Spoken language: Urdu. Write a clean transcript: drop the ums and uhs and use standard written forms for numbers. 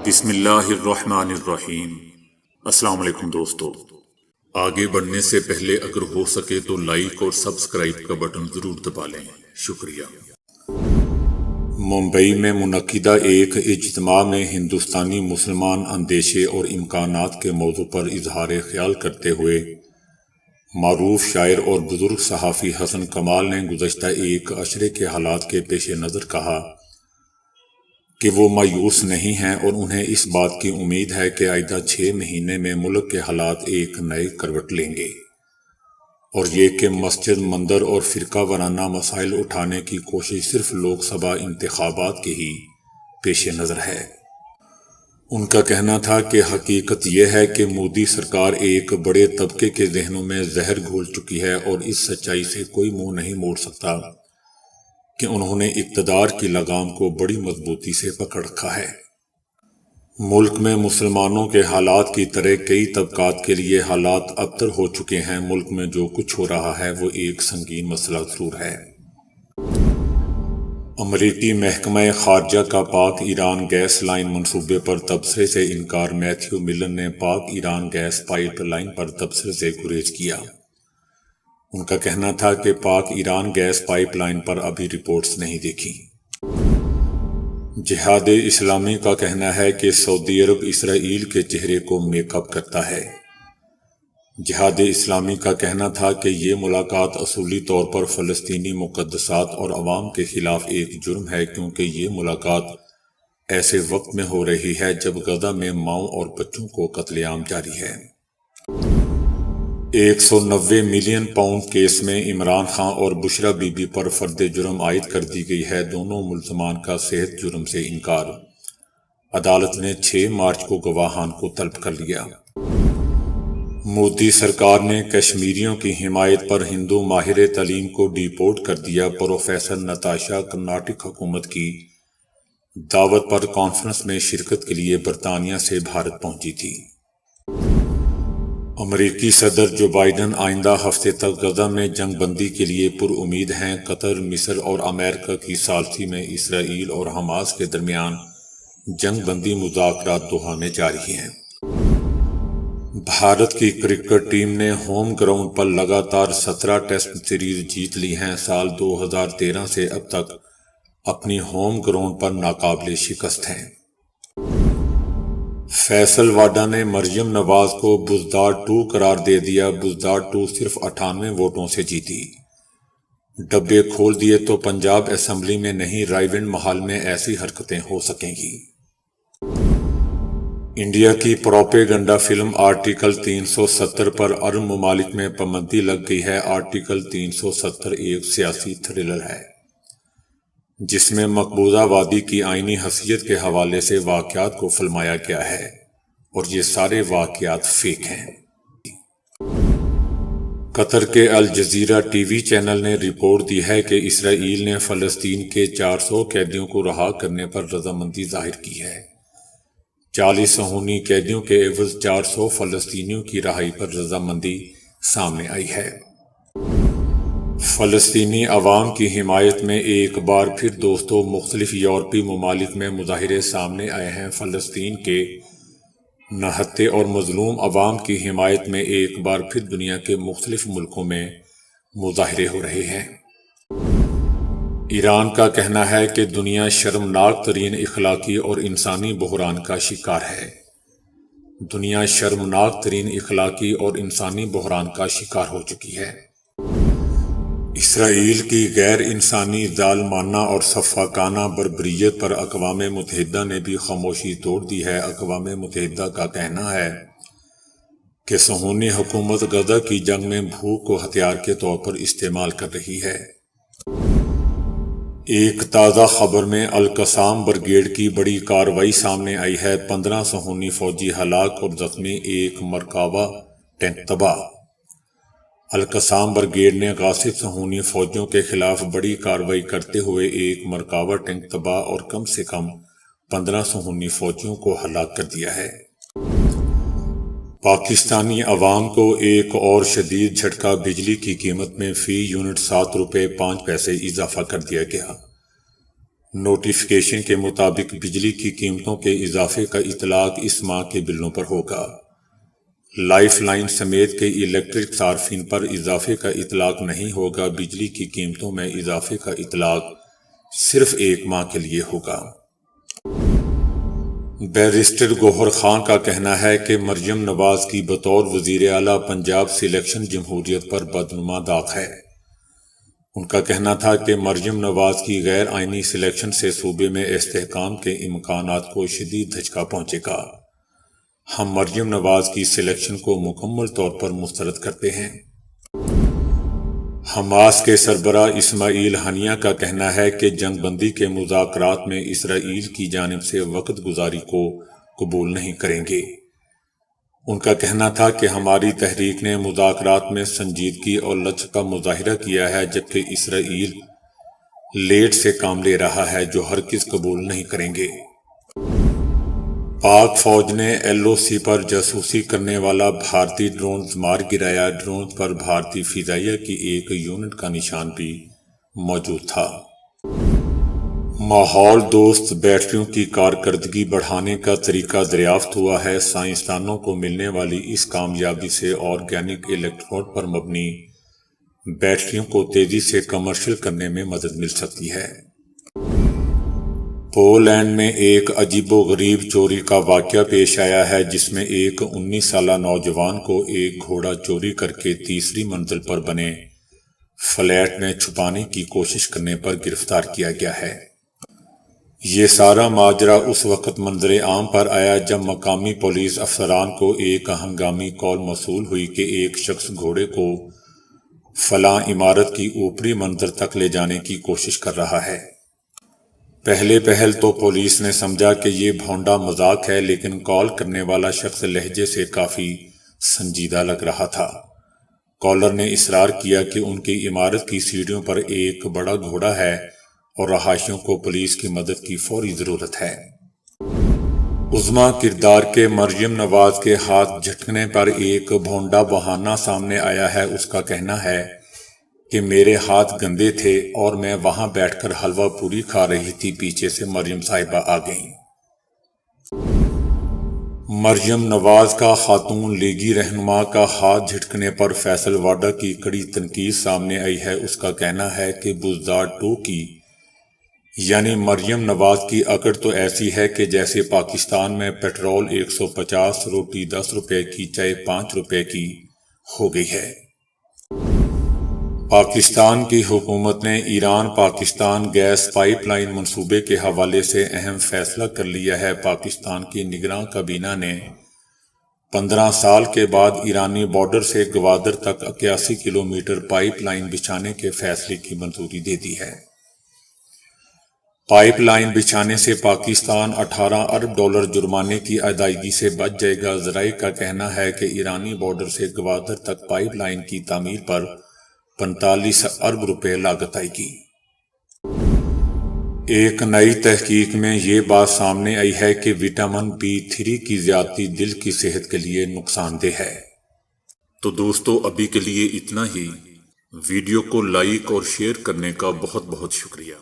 بسم اللہ الرحمن الرحیم۔ السلام علیکم دوستو، آگے بڑھنے سے پہلے اگر ہو سکے تو لائک اور سبسکرائب کا بٹن ضرور دبا لیں، شکریہ۔ ممبئی میں منعقدہ ایک اجتماع میں ہندوستانی مسلمان اندیشے اور امکانات کے موضوع پر اظہار خیال کرتے ہوئے معروف شاعر اور بزرگ صحافی حسن کمال نے گزشتہ ایک عشرے کے حالات کے پیش نظر کہا کہ وہ مایوس نہیں ہیں اور انہیں اس بات کی امید ہے کہ آئندہ 6 مہینے میں ملک کے حالات ایک نئے کروٹ لیں گے، اور یہ کہ مسجد مندر اور فرقہ وارانہ مسائل اٹھانے کی کوشش صرف لوک سبھا انتخابات کے ہی پیش نظر ہے۔ ان کا کہنا تھا کہ حقیقت یہ ہے کہ مودی سرکار ایک بڑے طبقے کے ذہنوں میں زہر گھول چکی ہے اور اس سچائی سے کوئی منہ نہیں موڑ سکتا کہ انہوں نے اقتدار کی لگام کو بڑی مضبوطی سے پکڑ رکھا ہے۔ ملک میں مسلمانوں کے حالات کی طرح کئی طبقات کے لیے حالات ابتر ہو چکے ہیں۔ ملک میں جو کچھ ہو رہا ہے وہ ایک سنگین مسئلہ ضرور ہے۔ امریکی محکمہ خارجہ کا پاک ایران گیس لائن منصوبے پر تبصرے سے انکار۔ میتھیو ملن نے پاک ایران گیس پائپ لائن پر تبصرے سے گریز کیا۔ ان کا کہنا تھا کہ پاک ایران گیس پائپ لائن پر ابھی رپورٹس نہیں دیکھی۔ جہاد اسلامی کا کہنا ہے کہ سعودی عرب اسرائیل کے چہرے کو میک اپ کرتا ہے۔ جہاد اسلامی کا کہنا تھا کہ یہ ملاقات اصولی طور پر فلسطینی مقدسات اور عوام کے خلاف ایک جرم ہے، کیونکہ یہ ملاقات ایسے وقت میں ہو رہی ہے جب غزہ میں ماؤں اور بچوں کو قتل عام جاری ہے۔ 190 ملین پاؤنڈ کیس میں عمران خان اور بشرا بی بی پر فرد جرم عائد کر دی گئی ہے۔ دونوں ملزمان کا صحت جرم سے انکار۔ عدالت نے 6 مارچ کو گواہان کو طلب کر لیا۔ مودی سرکار نے کشمیریوں کی حمایت پر ہندو ماہر تعلیم کو ڈی پورٹ کر دیا۔ پروفیسر نتاشا کرناٹک حکومت کی دعوت پر کانفرنس میں شرکت کے لیے برطانیہ سے بھارت پہنچی تھی۔ امریکی صدر جو بائیڈن آئندہ ہفتے تک غزہ میں جنگ بندی کے لیے پر امید ہیں۔ قطر، مصر اور امریکہ کی ثالثی میں اسرائیل اور حماس کے درمیان جنگ بندی مذاکرات دوحہ میں جاری ہیں۔ بھارت کی کرکٹ ٹیم نے ہوم گراؤنڈ پر لگاتار 17 ٹیسٹ سیریز جیت لی ہیں۔ سال 2013 سے اب تک اپنی ہوم گراؤنڈ پر ناقابل شکست ہیں۔ فیصل واڈا نے مریم نواز کو بزدار 2 قرار دے دیا۔ بزدار 2 صرف 98 ووٹوں سے جیتی۔ ڈبے کھول دیے تو پنجاب اسمبلی میں نہیں، رائے ونڈ محل میں ایسی حرکتیں ہو سکیں گی۔ انڈیا کی پروپیگنڈا فلم آرٹیکل 370 پر عرب ممالک میں پابندی لگ گئی ہے۔ آرٹیکل 370 ایک سیاسی تھرلر ہے جس میں مقبوضہ وادی کی آئینی حیثیت کے حوالے سے واقعات کو فلمایا گیا ہے، اور یہ سارے واقعات فیک ہیں۔ قطر کے الجزیرہ ٹی وی چینل نے رپورٹ دی ہے کہ اسرائیل نے فلسطین کے 400 قیدیوں کو رہا کرنے پر رضامندی ظاہر کی ہے۔ 40 صہیونی قیدیوں کے عوض 400 فلسطینیوں کی رہائی پر رضامندی سامنے آئی ہے۔ فلسطینی عوام کی حمایت میں ایک بار پھر دوستوں مختلف یورپی ممالک میں مظاہرے سامنے آئے ہیں۔ فلسطین کے نہتے اور مظلوم عوام کی حمایت میں ایک بار پھر دنیا کے مختلف ملکوں میں مظاہرے ہو رہے ہیں۔ ایران کا کہنا ہے کہ دنیا شرمناک ترین اخلاقی اور انسانی بحران کا شکار ہے۔ دنیا شرمناک ترین اخلاقی اور انسانی بحران کا شکار ہو چکی ہے۔ اسرائیل کی غیر انسانی، ظالمانہ اور سفاکانہ بربریت پر اقوام متحدہ نے بھی خاموشی توڑ دی ہے۔ اقوام متحدہ کا کہنا ہے کہ صہیونی حکومت غزہ کی جنگ میں بھوک کو ہتھیار کے طور پر استعمال کر رہی ہے۔ ایک تازہ خبر میں القسام بریگیڈ کی بڑی کارروائی سامنے آئی ہے۔ 15 صہیونی فوجی ہلاک اور زخمی، ایک مرکبہ ٹینک تباہ۔ القسام بریگیڈ نے غاصب صہیونی فوجیوں کے خلاف بڑی کارروائی کرتے ہوئے ایک مرکبہ ٹینک تباہ اور کم سے کم 15 صہیونی فوجیوں کو ہلاک کر دیا ہے۔ پاکستانی عوام کو ایک اور شدید جھٹکا، بجلی کی قیمت میں فی یونٹ 7 روپے 5 پیسے اضافہ کر دیا گیا۔ نوٹیفیکیشن کے مطابق بجلی کی قیمتوں کے اضافے کا اطلاق اس ماہ کے بلوں پر ہوگا۔ لائف لائن سمیت کے الیکٹرک صارفین پر اضافے کا اطلاق نہیں ہوگا۔ بجلی کی قیمتوں میں اضافے کا اطلاق صرف 1 ماہ کے لیے ہوگا۔ بیرسٹر گوہر خان کا کہنا ہے کہ مریم نواز کی بطور وزیر اعلیٰ پنجاب سلیکشن جمہوریت پر بدنما داغ ہے۔ ان کا کہنا تھا کہ مریم نواز کی غیر آئینی سلیکشن سے صوبے میں استحکام کے امکانات کو شدید دھچکا پہنچے گا۔ ہم مریم نواز کی سلیکشن کو مکمل طور پر مسترد کرتے ہیں۔ حماس کے سربراہ اسماعیل ہنیہ کا کہنا ہے کہ جنگ بندی کے مذاکرات میں اسرائیل کی جانب سے وقت گزاری کو قبول نہیں کریں گے۔ ان کا کہنا تھا کہ ہماری تحریک نے مذاکرات میں سنجیدگی اور لچک کا مظاہرہ کیا ہے، جبکہ اسرائیل لیٹ سے کام لے رہا ہے، جو ہرگز قبول نہیں کریں گے۔ پاک فوج نے ایل او سی پر جاسوسی کرنے والا بھارتی ڈرون مار گرایا۔ ڈرون پر بھارتی فضائیہ کی ایک یونٹ کا نشان بھی موجود تھا۔ ماحول دوست بیٹریوں کی کارکردگی بڑھانے کا طریقہ دریافت ہوا ہے۔ سائنسدانوں کو ملنے والی اس کامیابی سے آرگینک الیکٹروڈ پر مبنی بیٹریوں کو تیزی سے کمرشل کرنے میں مدد مل سکتی ہے۔ پولینڈ میں ایک عجیب و غریب چوری کا واقعہ پیش آیا ہے، جس میں ایک 19 سالہ نوجوان کو ایک گھوڑا چوری کر کے تیسری منزل پر بنے فلیٹ میں چھپانے کی کوشش کرنے پر گرفتار کیا گیا ہے۔ یہ سارا ماجرا اس وقت منظر عام پر آیا جب مقامی پولیس افسران کو ایک ہنگامی کال موصول ہوئی کہ ایک شخص گھوڑے کو فلاں عمارت کی اوپری منزل تک لے جانے کی کوشش کر رہا ہے۔ پہل تو پولیس نے سمجھا کہ یہ بھونڈا مذاق ہے، لیکن کال کرنے والا شخص لہجے سے کافی سنجیدہ لگ رہا تھا۔ کالر نے اصرار کیا کہ ان کی عمارت کی سیڑھیوں پر ایک بڑا گھوڑا ہے اور رہائشیوں کو پولیس کی مدد کی فوری ضرورت ہے۔ عظمی کردار کے مریم نواز کے ہاتھ جھٹکنے پر ایک بھونڈا بہانہ سامنے آیا ہے۔ اس کا کہنا ہے کہ میرے ہاتھ گندے تھے اور میں وہاں بیٹھ کر حلوہ پوری کھا رہی تھی، پیچھے سے مریم صاحبہ آ گئیں۔ مریم نواز کا خاتون لیگی رہنما کا ہاتھ جھٹکنے پر فیصل واڈا کی کڑی تنقید سامنے آئی ہے۔ اس کا کہنا ہے کہ بزدار 2 کی یعنی مریم نواز کی اکڑ تو ایسی ہے کہ جیسے پاکستان میں پیٹرول 150، روٹی 10 روپے کی، چائے 5 روپے کی ہو گئی ہے۔ پاکستان کی حکومت نے Iran Pakistan gas pipeline منصوبے کے حوالے سے اہم فیصلہ کر لیا ہے۔ پاکستان کی نگراں کابینہ نے 15 سال کے بعد ایرانی بارڈر سے گوادر تک 81 کلومیٹر پائپ لائن بچھانے کے فیصلے کی منظوری دے دی ہے۔ پائپ لائن بچھانے سے پاکستان $18 ارب جرمانے کی ادائیگی سے بچ جائے گا۔ ذرائع کا کہنا ہے کہ ایرانی بارڈر سے گوادر تک پائپ لائن کی تعمیر پر 45 ارب روپے لاگت آئے گی۔ ایک نئی تحقیق میں یہ بات سامنے آئی ہے کہ وٹامن B3 کی زیادتی دل کی صحت کے لیے نقصان دہ ہے۔ تو دوستو، ابھی کے لیے اتنا ہی۔ ویڈیو کو لائک اور شیئر کرنے کا بہت بہت شکریہ۔